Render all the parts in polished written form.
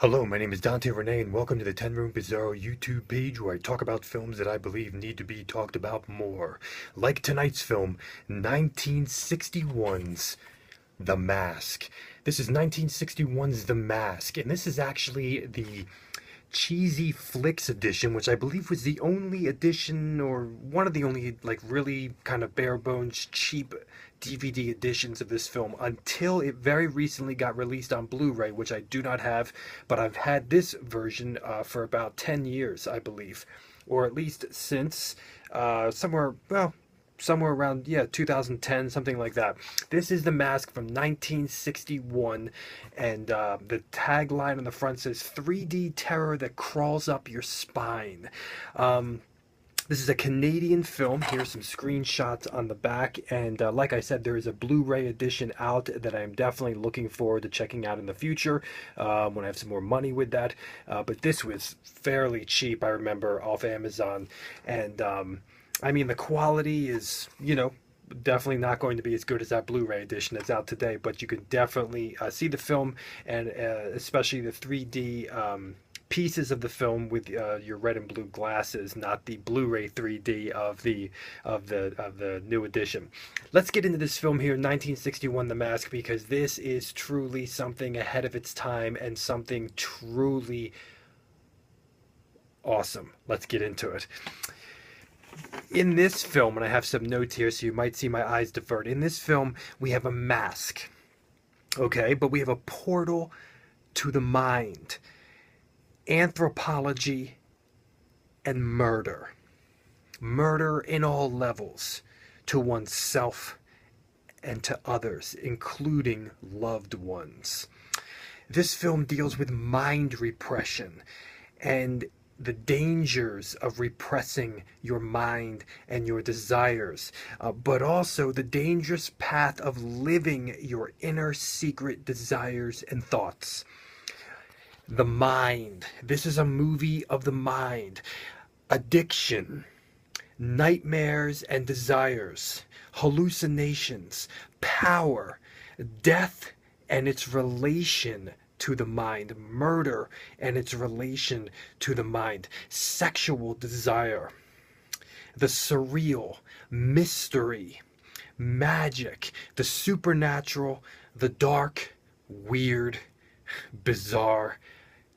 Hello, my name is Dante Renee, and welcome to the 10 Room Bizarro YouTube page where I talk about films that I believe need to be talked about more. Like tonight's film, 1961's The Mask. This is 1961's The Mask, and this is actually the Cheesy Flicks edition, which I believe was the only edition, or one of the only, like, really kind of bare bones, cheap DVD editions of this film until it very recently got released on Blu-ray, which I do not have, but I've had this version for about 10 years, I believe, or at least since somewhere around 2010, something like that. This is The Mask from 1961, and the tagline on the front says 3D terror that crawls up your spine. This is a Canadian film. Here's some screenshots on the back, and like I said, there is a Blu-ray edition out that I'm definitely looking forward to checking out in the future when I have some more money with that. But this was fairly cheap, I remember, off Amazon, and I mean, the quality is, definitely not going to be as good as that Blu-ray edition that's out today, but you can definitely see the film, and especially the 3D pieces of the film with your red and blue glasses, not the Blu-ray 3D of the new edition. Let's get into this film here, 1961, The Mask, because this is truly something ahead of its time and something truly awesome. Let's get into it. In this film, and I have some notes here so you might see my eyes divert. In this film, we have a mask, okay? But we have a portal to the mind, anthropology, and murder. Murder in all levels, to oneself and to others, including loved ones. This film deals with mind repression and the dangers of repressing your mind and your desires, but also the dangerous path of living your inner secret desires and thoughts. The mind. This is a movie of the mind. Addiction, nightmares and desires, hallucinations, power, death and its relation to the mind, murder and its relation to the mind, sexual desire, the surreal, mystery, magic, the supernatural, the dark, weird, bizarre,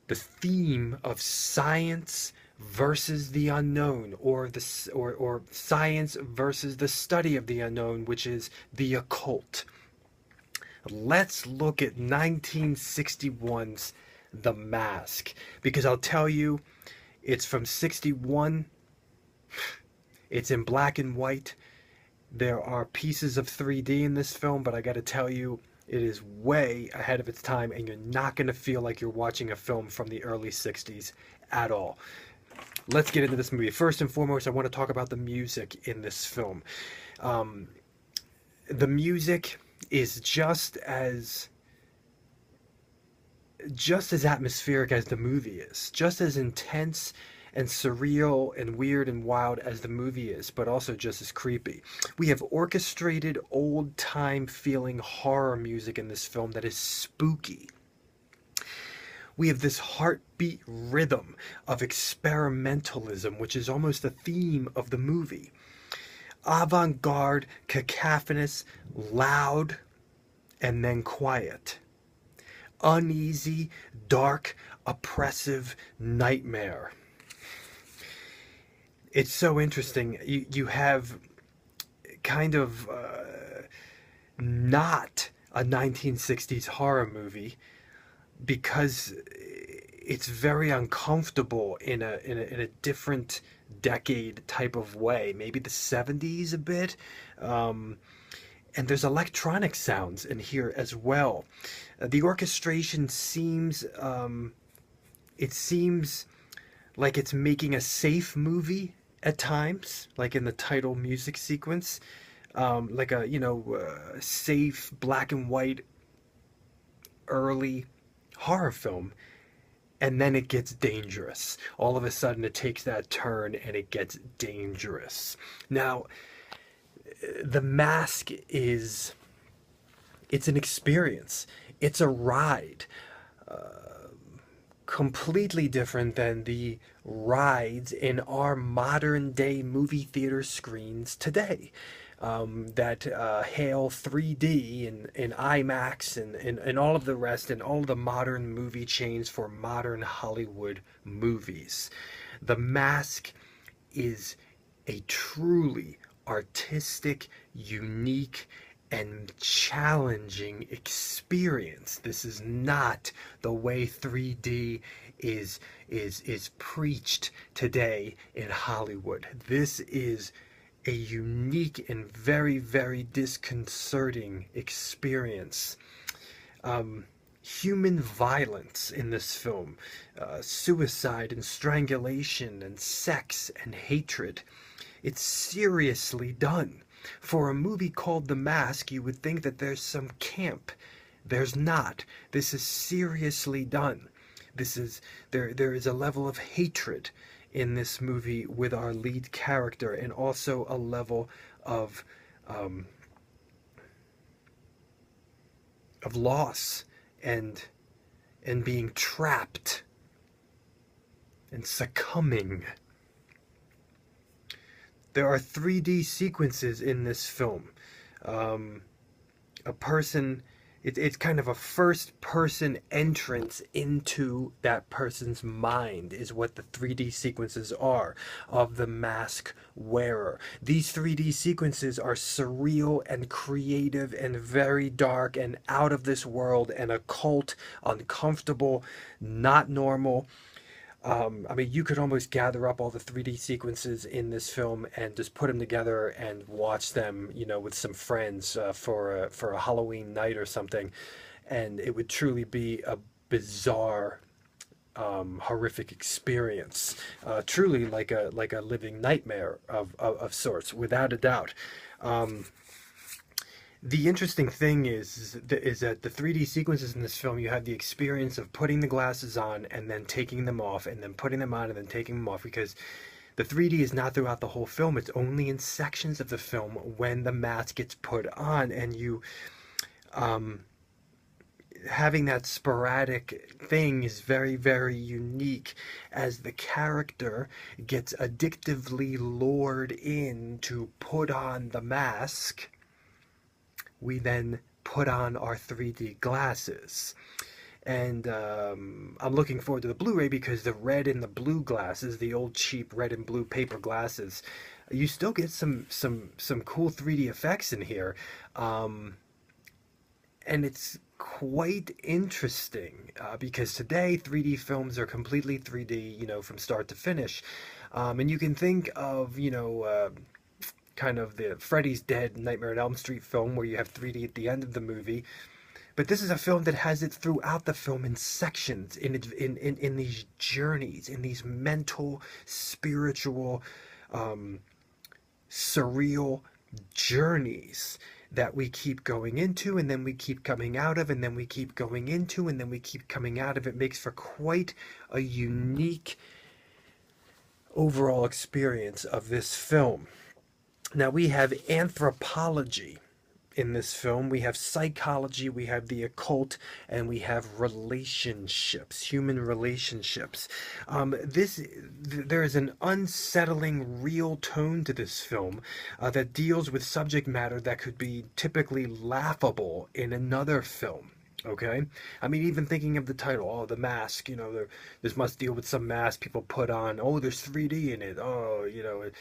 the theme of science versus the unknown, or science versus the study of the unknown, which is the occult. Let's look at 1961's The Mask, because I'll tell you, it's from 61. It's in black and white. There are pieces of 3D in this film, but I got to tell you, it is way ahead of its time, and you're not going to feel like you're watching a film from the early 60s at all. Let's get into this movie. First and foremost, I want to talk about the music in this film. The music is just as atmospheric as the movie is, just as intense and surreal and weird and wild as the movie is, but also just as creepy. We have orchestrated old-time feeling horror music in this film that is spooky. We have this heartbeat rhythm of experimentalism, which is almost the theme of the movie. Avant-garde, cacophonous, loud, and then quiet. Uneasy, dark, oppressive nightmare. It's so interesting. You have kind of not a 1960s horror movie, because it's very uncomfortable in a different decade type of way, maybe the 70s a bit, and there's electronic sounds in here as well. The orchestration seems like it's making a safe movie at times, like in the title music sequence, like a safe black and white early horror film. And then it gets dangerous. All of a sudden it takes that turn and it gets dangerous. Now, The Mask it's an experience. It's a ride. completely different than the rides in our modern day movie theater screens today. That hail 3D and IMAX and all of the rest and all of the modern movie chains for modern Hollywood movies. The Mask is a truly artistic, unique, and challenging experience. This is not the way 3D is preached today in Hollywood. This is a unique and very, very disconcerting experience. Human violence in this film, suicide and strangulation and sex and hatred. It's seriously done. For a movie called The Mask, you would think that there's some camp. There's not. This is seriously done. There is a level of hatred in this movie with our lead character, and also a level of loss and being trapped and succumbing. There are 3D sequences in this film. A person, it's kind of a first-person entrance into that person's mind is what the 3D sequences are of the mask wearer. These 3D sequences are surreal and creative and very dark and out of this world and occult, uncomfortable, not normal. I mean, you could almost gather up all the 3D sequences in this film and just put them together and watch them, you know, with some friends for a Halloween night or something, and it would truly be a bizarre, horrific experience. Truly like a living nightmare of sorts, without a doubt. The interesting thing is that the 3D sequences in this film, you have the experience of putting the glasses on and then taking them off, and then putting them on and then taking them off, because the 3D is not throughout the whole film. It's only in sections of the film when the mask gets put on, and you having that sporadic thing is very, very unique as the character gets addictively lured in to put on the mask. We then put on our 3D glasses. And I'm looking forward to the Blu-ray, because the red and the blue glasses, the old cheap red and blue paper glasses, you still get some cool 3D effects in here. And it's quite interesting because today 3D films are completely 3D, you know, from start to finish. And you can think of, you know, kind of the Freddy's Dead, Nightmare on Elm Street film where you have 3D at the end of the movie. But this is a film that has it throughout the film in sections, in these journeys, in these mental, spiritual, surreal journeys that we keep going into, and then we keep coming out of, and then we keep going into, and then we keep coming out of. It makes for quite a unique overall experience of this film. Now, we have anthropology in this film, we have psychology, we have the occult, and we have relationships, human relationships. There is an unsettling, real tone to this film that deals with subject matter that could be typically laughable in another film. Okay, I mean, even thinking of the title, oh, The Mask, you know, this must deal with some mask people put on. Oh, there's 3D in it. Oh, you know, it's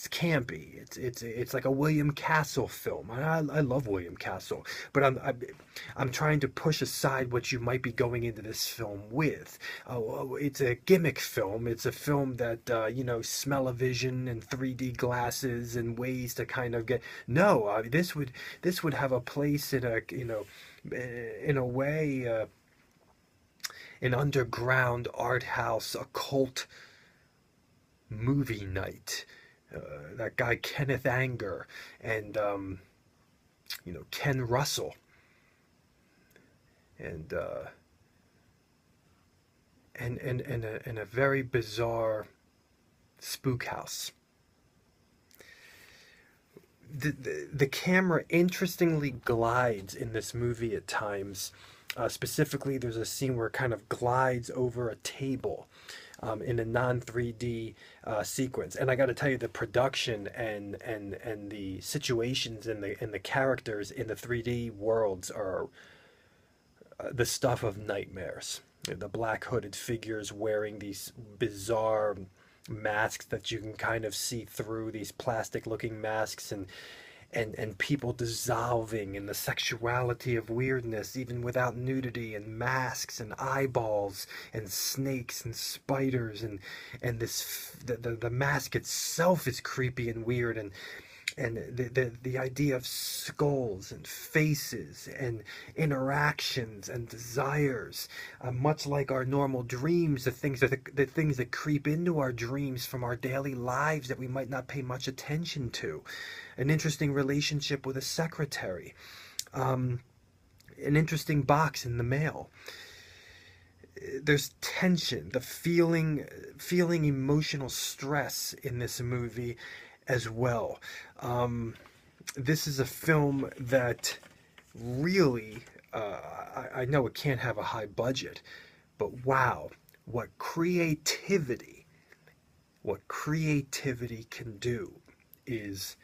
campy. It's like a William Castle film. I love William Castle, but I'm trying to push aside what you might be going into this film with. It's a gimmick film. It's a film that you know, smell-o-vision and 3D glasses and ways to kind of get. No, this would have a place in a, you know, in a way, an underground art house occult movie night. That guy Kenneth Anger and you know, Ken Russell and a very bizarre spook house. The camera interestingly glides in this movie at times Specifically, there's a scene where it kind of glides over a table in a non 3D sequence. And I got to tell you, the production and the situations and the characters in the 3D worlds are the stuff of nightmares. The black hooded figures wearing these bizarre masks that you can kind of see through, these plastic looking masks, and people dissolving in the sexuality of weirdness even without nudity, and masks and eyeballs and snakes and spiders, and the mask itself is creepy and weird, and the idea of skulls and faces and interactions and desires, much like our normal dreams, the things that creep into our dreams from our daily lives that we might not pay much attention to. An interesting relationship with a secretary, an interesting box in the mail. There's tension, the feeling emotional stress in this movie as well. This is a film that really, I know it can't have a high budget, but wow, what creativity can do is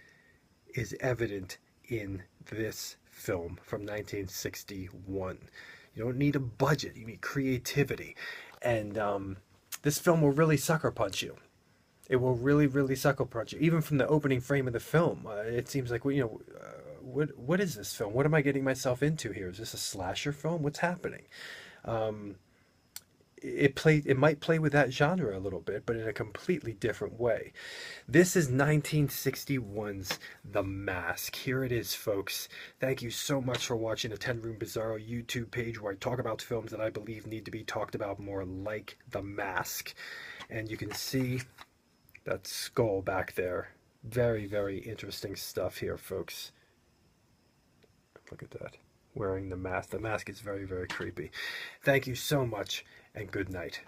evident in this film from 1961. You don't need a budget, you need creativity. And this film will really sucker punch you. It will really, really sucker punch you. Even from the opening frame of the film, it seems like, what is this film? What am I getting myself into here? Is this a slasher film? What's happening? It might play with that genre a little bit, but in a completely different way. This is 1961's The Mask. Here it is, folks. Thank you so much for watching the 10 Room Bizarro YouTube page, where I talk about films that I believe need to be talked about more, like The Mask. And you can see that skull back there. Very, very interesting stuff here, folks. Look at that. Wearing the mask. The mask is very, very creepy. Thank you so much, and good night.